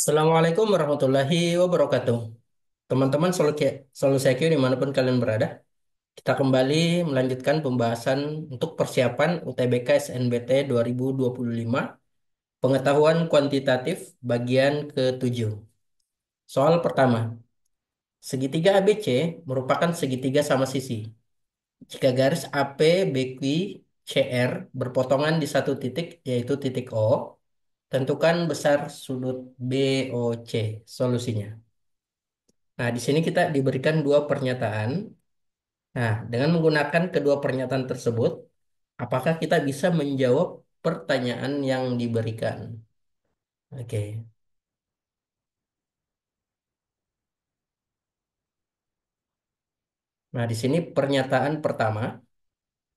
Assalamualaikum warahmatullahi wabarakatuh. Teman-teman selalu saya kira dimanapun kalian berada. Kita kembali melanjutkan pembahasan untuk persiapan UTBK SNBT 2025, pengetahuan kuantitatif bagian ke-7. Soal pertama, segitiga ABC merupakan segitiga sama sisi. Jika garis AP, BQ, CR berpotongan di satu titik, yaitu titik O, tentukan besar sudut BOC. Solusinya. Nah, di sini kita diberikan dua pernyataan. Nah, dengan menggunakan kedua pernyataan tersebut, apakah kita bisa menjawab pertanyaan yang diberikan? Oke. Nah, di sini pernyataan pertama.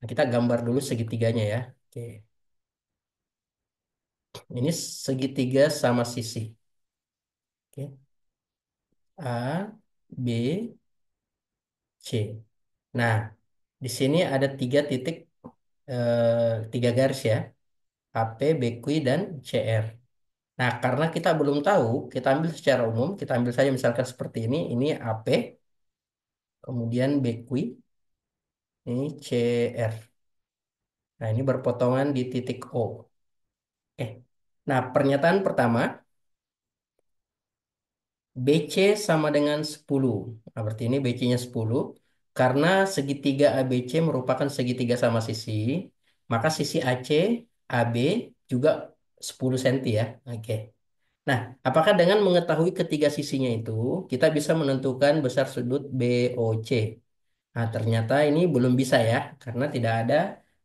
Nah, kita gambar dulu segitiganya ya. Oke. Ini segitiga sama sisi. Oke. A, B, C. Nah, di sini ada tiga titik, tiga garis ya. AP, BQ, dan CR. Nah, karena kita belum tahu, kita ambil secara umum, kita ambil saja misalkan seperti ini AP, kemudian BQ, ini CR. Nah, ini berpotongan di titik O. Eh, nah, pernyataan pertama, BC sama dengan 10. Nah, berarti ini BC-nya 10. Karena segitiga ABC merupakan segitiga sama sisi, maka sisi AC, AB juga 10 cm ya. Oke. Nah, apakah dengan mengetahui ketiga sisinya itu, kita bisa menentukan besar sudut BOC? Nah, ternyata ini belum bisa ya, karena tidak ada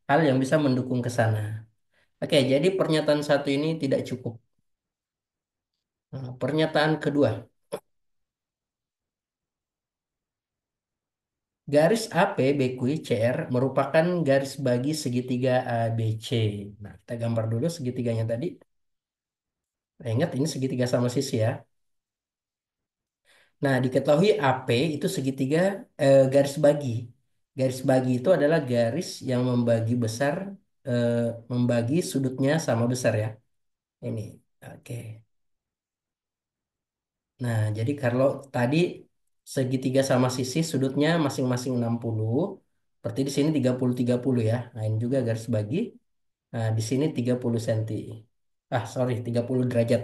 hal yang bisa mendukung ke sana. Oke, jadi pernyataan satu ini tidak cukup. Nah, pernyataan kedua, garis AP BQ CR merupakan garis bagi segitiga ABC. Nah, kita gambar dulu segitiganya tadi. Nah, ingat ini segitiga sama sisi ya. Nah, diketahui AP itu segitiga garis bagi. Garis bagi itu adalah garis yang membagi besar, eh, membagi sudutnya sama besar ya. Ini, oke. Nah, jadi kalau tadi segitiga sama sisi sudutnya masing-masing 60, berarti di sini 30-30 ya. Nah, ini juga garis bagi. Nah, di sini 30 cm. Ah, sorry, 30 derajat.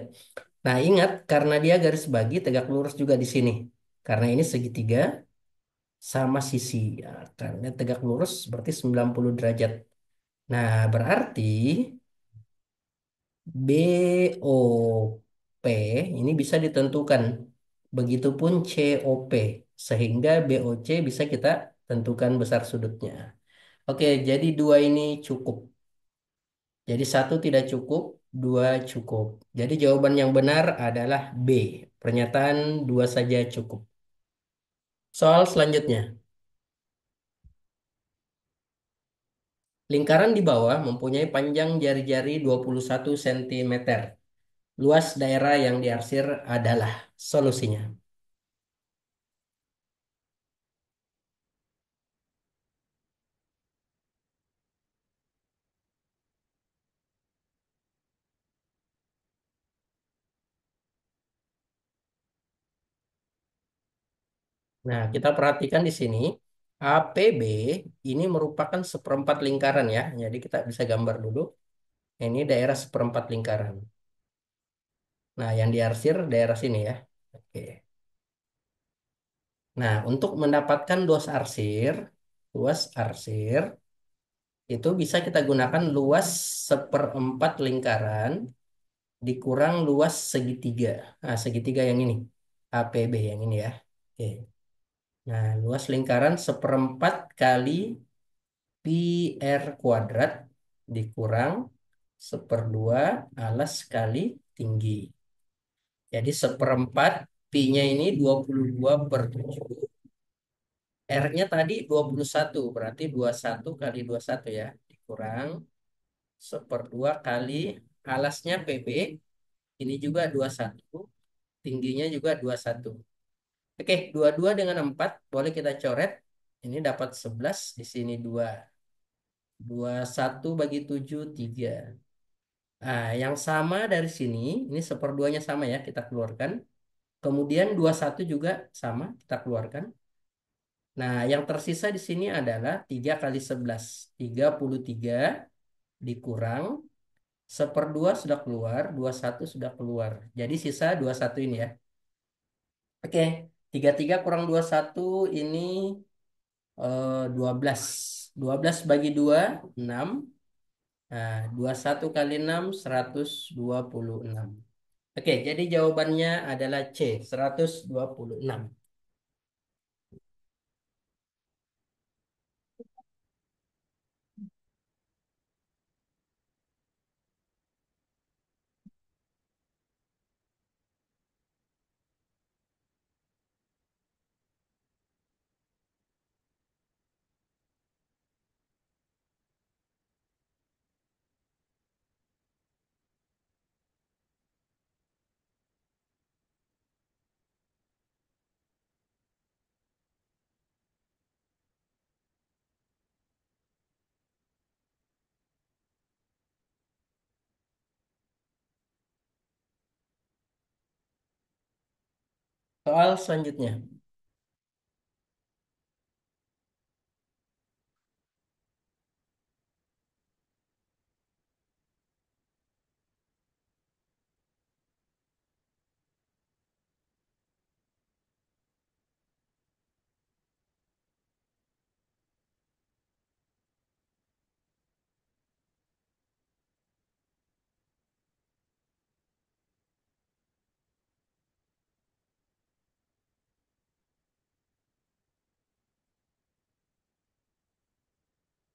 Nah, ingat karena dia garis bagi tegak lurus juga di sini. Karena ini segitiga sama sisi. Ya, karena tegak lurus berarti 90 derajat. Nah, berarti BOP ini bisa ditentukan. Begitupun COP. Sehingga BOC bisa kita tentukan besar sudutnya. Oke, jadi dua ini cukup. Jadi satu tidak cukup, dua cukup. Jadi jawaban yang benar adalah B. Pernyataan dua saja cukup. Soal selanjutnya. Lingkaran di bawah mempunyai panjang jari-jari 21 cm. Luas daerah yang diarsir adalah solusinya. Nah, kita perhatikan di sini. APB ini merupakan seperempat lingkaran ya. Jadi kita bisa gambar dulu. Ini daerah seperempat lingkaran. Nah, yang diarsir daerah sini ya. Oke. Nah, untuk mendapatkan luas arsir itu bisa kita gunakan luas seperempat lingkaran dikurang luas segitiga. Nah, segitiga yang ini, APB yang ini ya. Oke. Nah, luas lingkaran seperempat kali pi r kuadrat dikurang seperdua alas kali tinggi. Jadi seperempat pi-nya ini 22/7. R-nya tadi 21, berarti 21 kali 21 ya. Dikurang seperdua kali alasnya PB, ini juga 21, tingginya juga 21. Oke, 22 dengan 4 boleh kita coret. Ini dapat 11, di sini 2. 21 bagi 7, 3. Nah, yang sama dari sini, ini seperduanya sama ya, kita keluarkan. Kemudian 21 juga sama, kita keluarkan. Nah, yang tersisa di sini adalah 3 kali 11. 33 dikurang seperdua sudah keluar, 21 sudah keluar. Jadi sisa 21 ini ya. Oke, 33 kurang 21 ini 12. 12 bagi 2, 6. Nah, 21 kali 6, 126. Oke, jadi jawabannya adalah C, 126. Soal selanjutnya.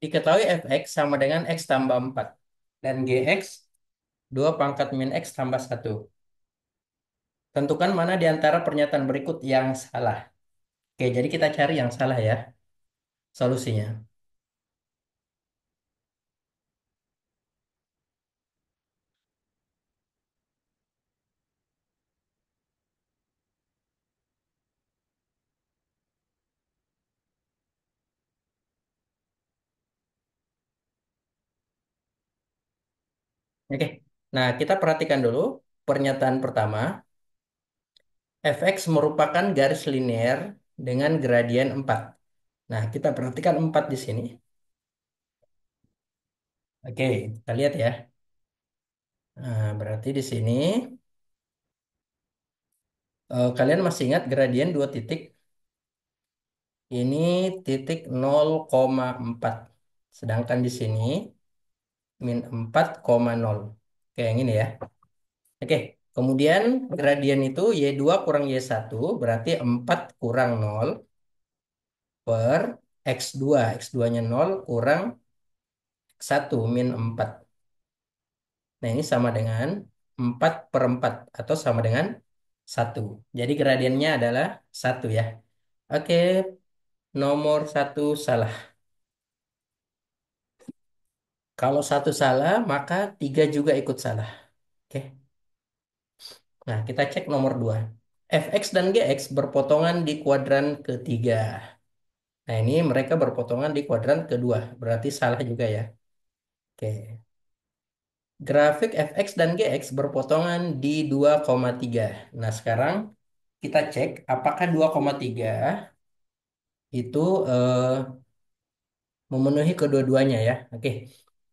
Diketahui fx sama dengan x tambah 4 dan gx 2 pangkat min x tambah 1. Tentukan mana di antara pernyataan berikut yang salah. Oke, jadi kita cari yang salah ya, solusinya. Oke, nah kita perhatikan dulu pernyataan pertama. Fx merupakan garis linear dengan gradien 4. Nah, kita perhatikan 4 di sini. Oke, kita lihat ya. Nah, berarti di sini kalian masih ingat gradien 2 titik. Ini titik 0,4. Sedangkan di sini min 4,0. Oke, yang ini ya. Oke, kemudian gradien itu Y2 kurang Y1 berarti 4 kurang 0 per X2. X2-nya 0 kurang X1 min 4. Nah, ini sama dengan 4 per 4 atau sama dengan 1. Jadi gradiennya adalah 1 ya. Oke, nomor satu salah. Kalau satu salah, maka tiga juga ikut salah. Oke. Nah, kita cek nomor 2. Fx dan Gx berpotongan di kuadran ketiga. Nah, ini mereka berpotongan di kuadran kedua. Berarti salah juga ya. Oke. Grafik Fx dan Gx berpotongan di 2,3. Nah, sekarang kita cek apakah 2,3 itu memenuhi kedua-duanya ya. Oke.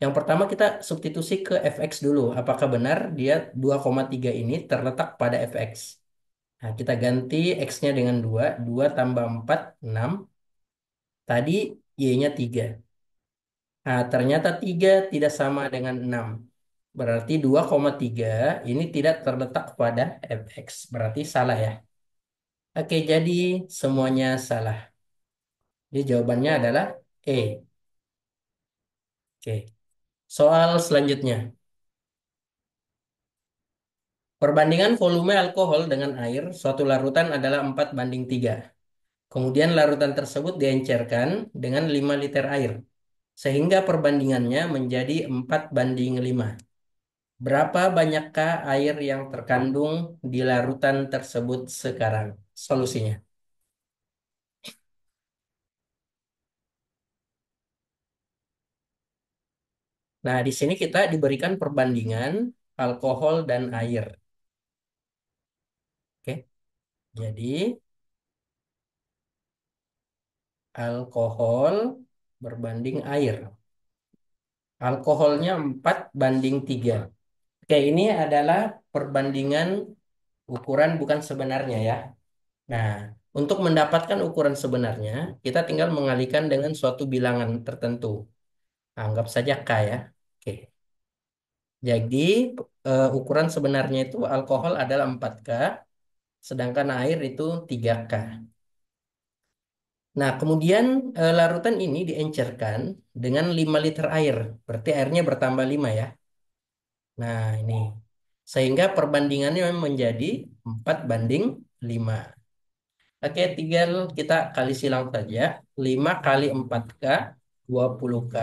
Yang pertama kita substitusi ke fx dulu. Apakah benar dia 2,3 ini terletak pada fx? Nah, kita ganti x-nya dengan 2. 2 tambah 4, 6. Tadi y-nya 3. Nah, ternyata 3 tidak sama dengan 6. Berarti 2,3 ini tidak terletak pada fx. Berarti salah ya. Oke, jadi semuanya salah. Jadi jawabannya adalah E. Oke. Soal selanjutnya. Perbandingan volume alkohol dengan air suatu larutan adalah 4:3. Kemudian larutan tersebut diencerkan dengan 5 liter air. Sehingga perbandingannya menjadi 4:5. Berapa banyakkah air yang terkandung di larutan tersebut sekarang? Solusinya. Nah, di sini kita diberikan perbandingan alkohol dan air. Oke, jadi alkohol berbanding air. Alkoholnya 4:3. Oke, ini adalah perbandingan ukuran bukan sebenarnya ya. Nah, untuk mendapatkan ukuran sebenarnya, kita tinggal mengalihkan dengan suatu bilangan tertentu. Anggap saja K ya. Oke. Jadi, ukuran sebenarnya itu alkohol adalah 4K, sedangkan air itu 3K. Nah, kemudian larutan ini diencerkan dengan 5 liter air. Berarti airnya bertambah 5 ya. Nah, ini. Sehingga perbandingannya memang menjadi 4:5. Oke, tinggal kita kali silang saja. 5 kali 4K, 20K.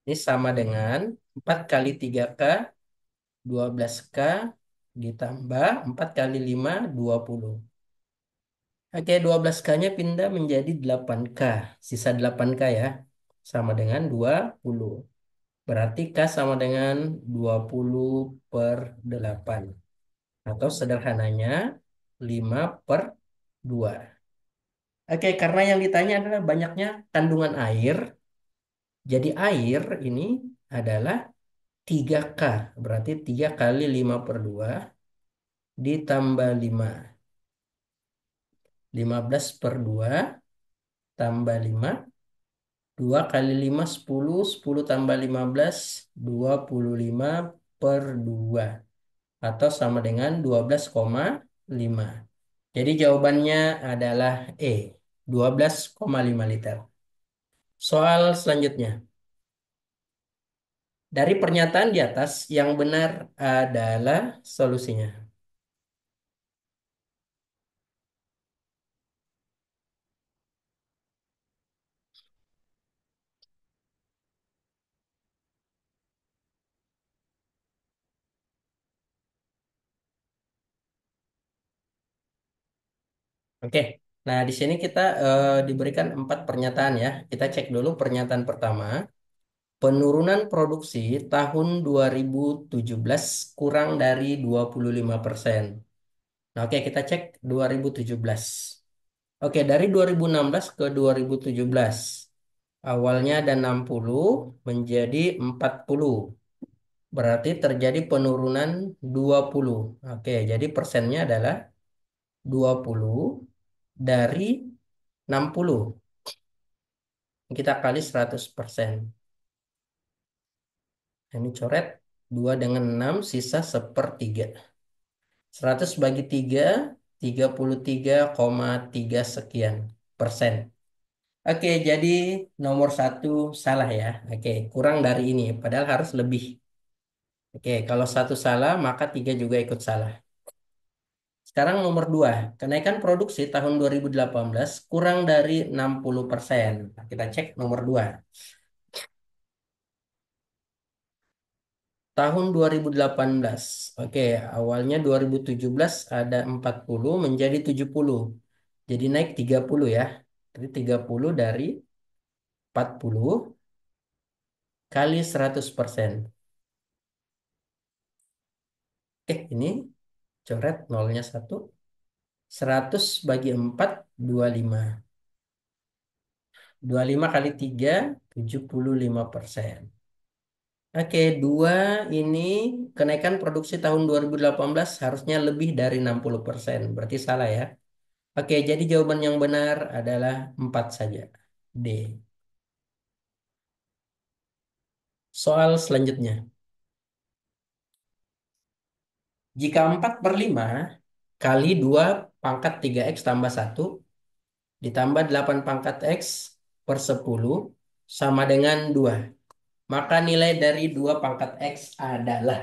Ini sama dengan 4 kali 3K, 12K, ditambah 4 kali 5, 20. Oke, 12K-nya pindah menjadi 8K. Sisa 8K ya. Sama dengan 20. Berarti K sama dengan 20/8. Atau sederhananya 5/2. Oke, karena yang ditanya adalah banyaknya kandungan air. Jadi air ini adalah 3K. Berarti 3 kali 5/2 ditambah 5. 15/2 tambah 5. 2 kali 5 10. 10 tambah 15, 25/2. Atau sama dengan 12,5. Jadi jawabannya adalah E, 12,5 liter. Soal selanjutnya. Dari pernyataan di atas, yang benar adalah solusinya. Oke, nah di sini kita diberikan 4 pernyataan ya. Kita cek dulu pernyataan pertama. Penurunan produksi tahun 2017 kurang dari 25%. Nah, oke, kita cek 2017. Oke, dari 2016 ke 2017. Awalnya ada 60 menjadi 40. Berarti terjadi penurunan 20. Oke, jadi persennya adalah 20 dari 60. Kita kali 100%. Ini coret 2 dengan 6 sisa sepertiga. 100 bagi 3, 33,3 sekian persen. Oke, jadi nomor satu salah ya. Oke, kurang dari ini. Padahal harus lebih. Oke, kalau satu salah, maka tiga juga ikut salah. Sekarang nomor dua, kenaikan produksi tahun 2018 kurang dari 60%. Nah, kita cek nomor dua. Tahun 2018. Oke, awalnya 2017 ada 40 menjadi 70. Jadi naik 30 ya. Jadi 30 dari 40 kali 100%. Ini coret nolnya 1. 100 bagi 4, 25. 25 kali 3, 75%. Oke, dua ini kenaikan produksi tahun 2018 harusnya lebih dari 60%. Berarti salah ya. Oke, jadi jawaban yang benar adalah 4 saja. D. Soal selanjutnya. Jika 4/5 kali 2 pangkat 3x tambah 1 ditambah 8 pangkat x per 10 sama dengan 2. Maka nilai dari 2 pangkat x adalah.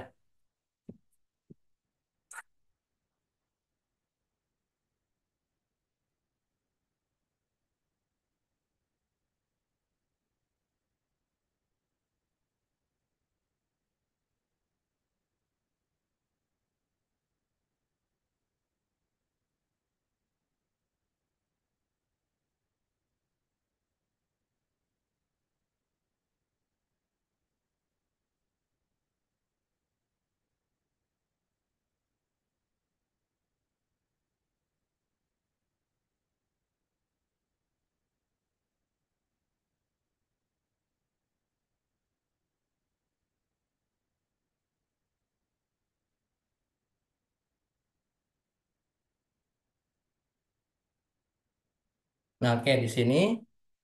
Nah, oke, di sini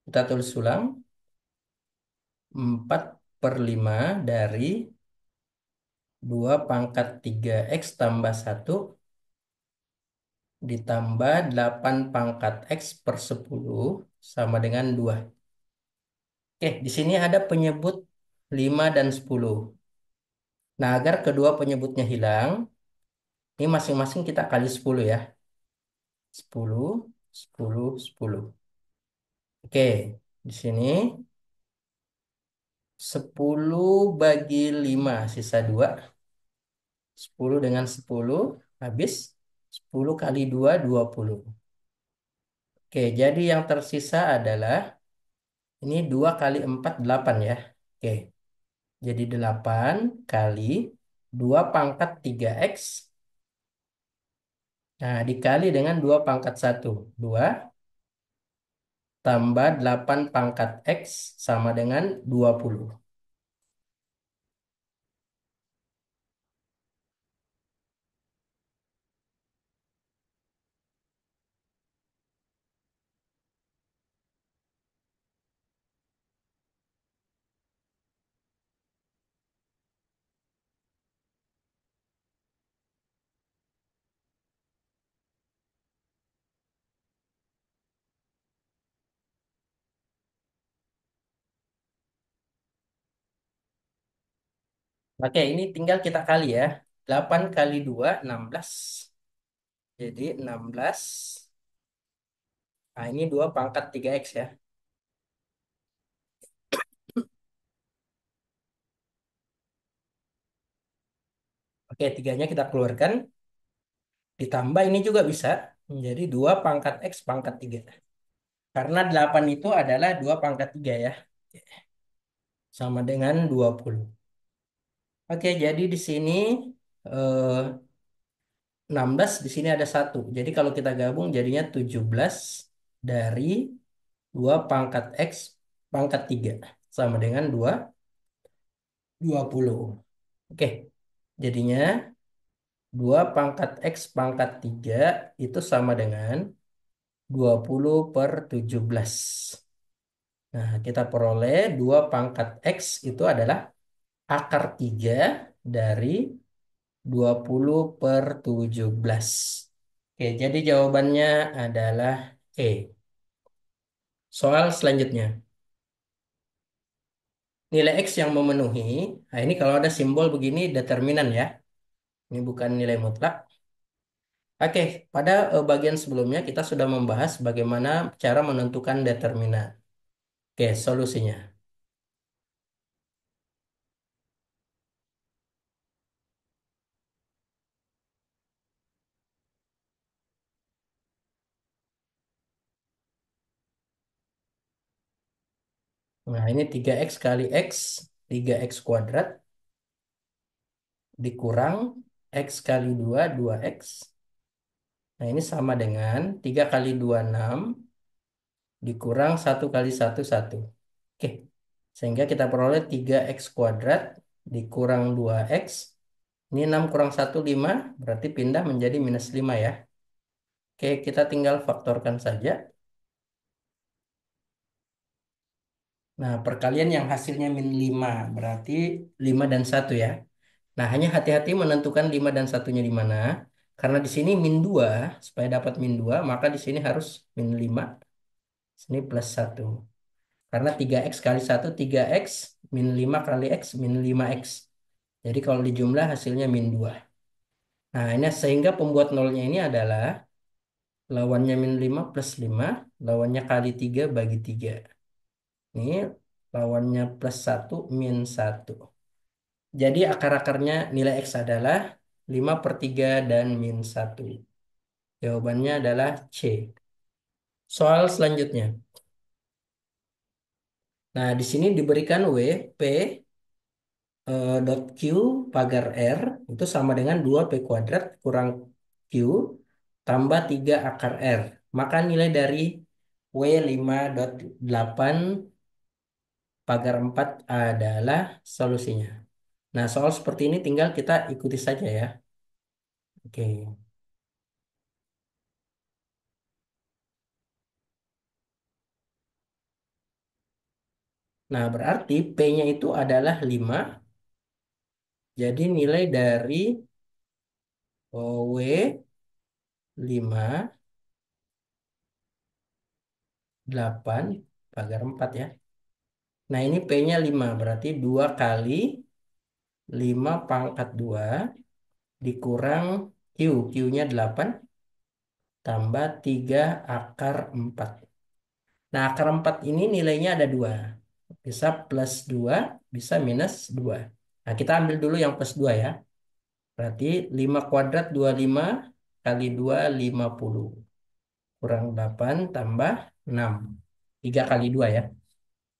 kita tulis ulang 4/5 dari 2 pangkat 3x tambah 1 ditambah 8 pangkat x per 10 sama dengan 2. Oke, di sini ada penyebut 5 dan 10. Nah, agar kedua penyebutnya hilang, ini masing-masing kita kali 10 ya. 10, 10, 10. Oke, di sini 10 bagi 5 sisa 2. 10 dengan 10 habis. 10 kali 2, 20. Oke, jadi yang tersisa adalah ini 2 kali 4 8 ya. Oke, jadi 8 kali 2 pangkat 3x. Nah, dikali dengan 2 pangkat 1. 2 tambah 8 pangkat x sama dengan 20. Oke, ini tinggal kita kali ya. 8 kali 2, 16. Jadi 16. Nah, ini 2 pangkat 3x ya. Oke, tiganya kita keluarkan. Ditambah ini juga bisa menjadi 2 pangkat x pangkat 3. Karena 8 itu adalah 2 pangkat 3 ya. Sama dengan 20. Oke, jadi di sini eh, 16, di sini ada satu. Jadi kalau kita gabung jadinya 17 dari 2 pangkat x pangkat 3. Sama dengan 20. Oke, jadinya 2 pangkat x pangkat 3 itu sama dengan 20 per 17. Nah, kita peroleh 2 pangkat x itu adalah akar 3 dari 20 per 17. Oke, jadi jawabannya adalah E. Soal selanjutnya. Nilai X yang memenuhi. Nah, ini kalau ada simbol begini determinan ya. Ini bukan nilai mutlak. Oke, pada bagian sebelumnya kita sudah membahas bagaimana cara menentukan determinan. Oke, solusinya. Nah, ini 3x kali x, 3x kuadrat, dikurang x kali 2, 2x. Nah, ini sama dengan 3 kali 2, 6, dikurang 1 kali 1, 1. Oke, sehingga kita peroleh 3x kuadrat dikurang 2x. Ini 6 kurang 1, 5, berarti pindah menjadi minus 5 ya. Oke, kita tinggal faktorkan saja. Nah, perkalian yang hasilnya min 5, berarti 5 dan 1 ya. Nah, hanya hati-hati menentukan 5 dan satunya di mana. Karena di sini min 2, supaya dapat min 2, maka di sini harus min 5, sini plus 1. Karena 3x kali 1, 3x, min 5 kali x, min 5x. Jadi kalau dijumlah hasilnya min 2. Nah, ini sehingga pembuat nolnya ini adalah lawannya min 5 plus 5, lawannya kali 3 bagi 3. Ini lawannya plus 1 min 1. Jadi akar-akarnya nilai X adalah 5/3 dan min 1. Jawabannya adalah C. Soal selanjutnya. Nah, di sini diberikan W, P, dot Q pagar R itu sama dengan 2P kuadrat kurang Q tambah 3 akar R. Maka nilai dari W5,8 pagar 4 adalah solusinya. Nah, soal seperti ini tinggal kita ikuti saja ya. Oke. Nah, berarti P-nya itu adalah 5. Jadi nilai dari W 5 8 pagar 4 ya. Nah, ini P-nya 5. Berarti 2 kali 5 pangkat 2 dikurang Q. Q-nya 8 tambah 3 akar 4. Nah, akar 4 ini nilainya ada 2. Bisa plus 2, bisa minus 2. Nah, kita ambil dulu yang plus 2 ya. Berarti 5 kuadrat 25 kali 2 50. Kurang 8 tambah 6. 3 kali 2 ya.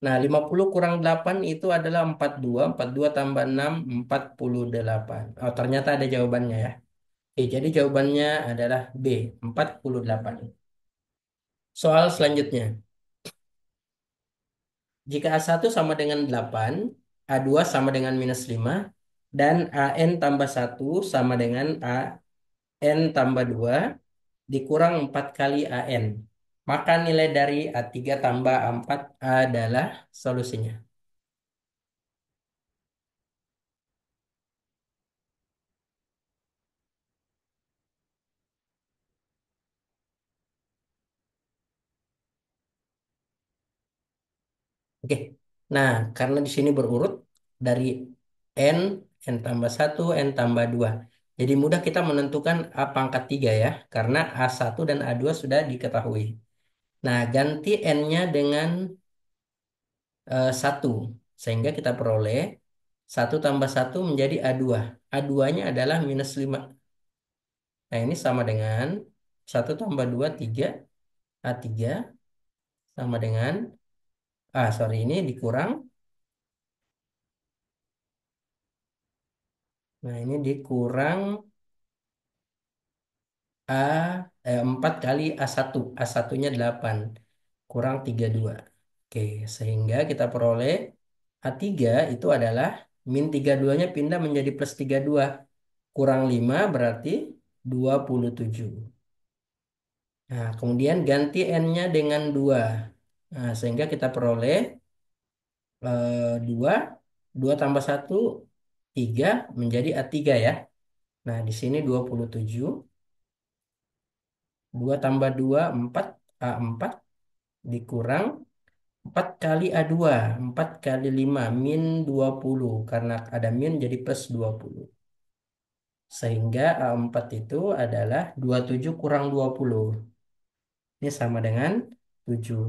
Nah, 50 kurang 8 itu adalah 42. 42 tambah 6, 48. Oh, ternyata ada jawabannya ya. Oke, jadi jawabannya adalah B, 48. Soal selanjutnya. Jika A1 sama dengan 8, A2 sama dengan minus 5, dan AN tambah 1 sama dengan AN tambah 2 dikurang 4 kali AN. Maka nilai dari A3 tambah A4 adalah solusinya. Oke. Nah, karena di sini berurut dari N, N tambah 1 N tambah 2. Jadi mudah kita menentukan A pangkat 3 ya, karena A1 dan A2 sudah diketahui. Nah, ganti N-nya dengan 1. Sehingga kita peroleh 1 tambah 1 menjadi A2. A2-nya adalah minus 5. Nah, ini sama dengan 1 tambah 2 3. A3 sama dengan, sorry, ini dikurang. Nah, ini dikurang A, 4 kali A1. A1-nya 8. Kurang 32. Oke, sehingga kita peroleh A3 itu adalah min 32-nya pindah menjadi plus 32. Kurang 5 berarti 27. Nah, kemudian ganti N-nya dengan 2. Nah, sehingga kita peroleh 2. 2 tambah 1, 3 menjadi A3 ya. Nah, di sini 27. 2 tambah 2, 4. A4 dikurang 4 kali A2. 4 kali 5, min 20. Karena ada min jadi plus 20. Sehingga A4 itu adalah 27 kurang 20. Ini sama dengan 7.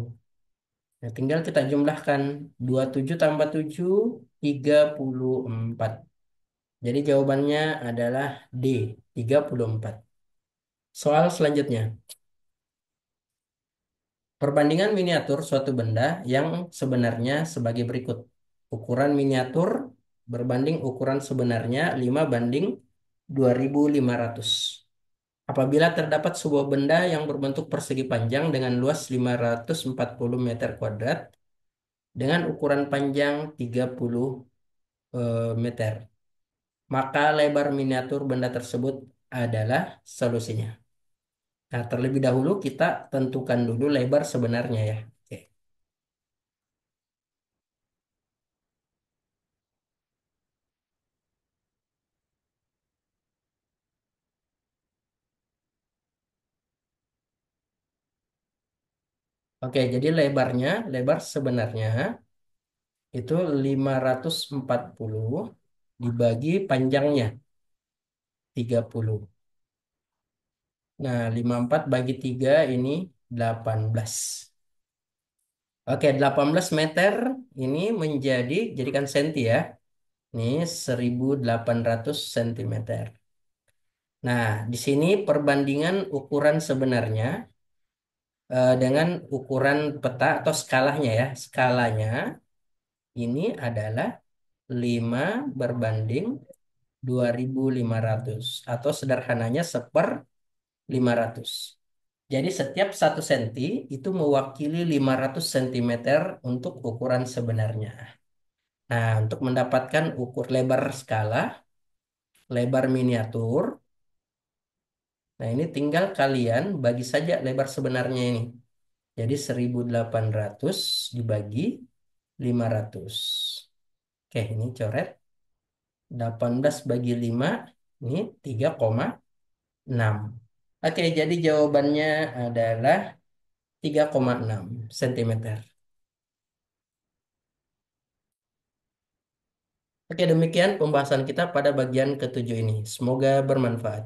Nah, tinggal kita jumlahkan 27 tambah 7, 34. Jadi jawabannya adalah D, 34. Soal selanjutnya. Perbandingan miniatur suatu benda yang sebenarnya sebagai berikut. Ukuran miniatur berbanding ukuran sebenarnya 5 banding 2500. Apabila terdapat sebuah benda yang berbentuk persegi panjang dengan luas 540 meter kuadrat dengan ukuran panjang 30 meter, maka lebar miniatur benda tersebut adalah solusinya. Nah, terlebih dahulu kita tentukan dulu lebar sebenarnya ya. Oke. Oke, jadi lebar sebenarnya itu 540 dibagi panjangnya 30. Nah, 54 bagi 3 ini 18. Oke, 18 meter ini jadikan senti ya. Ini 1800 sentimeter. Nah, di sini perbandingan ukuran sebenarnya dengan ukuran peta atau skalanya ya. Skalanya ini adalah 5 berbanding 2500 atau sederhananya 1/500. Jadi setiap 1 senti itu mewakili 500 sentimeter untuk ukuran sebenarnya. Nah, untuk mendapatkan ukur lebar skala, lebar miniatur, nah ini tinggal kalian bagi saja lebar sebenarnya ini. Jadi 1800 dibagi 500. Oke, ini coret. 18 bagi 5, ini 3,6. Oke, jadi jawabannya adalah 3,6 cm. Oke, demikian pembahasan kita pada bagian ketujuh ini. Semoga bermanfaat.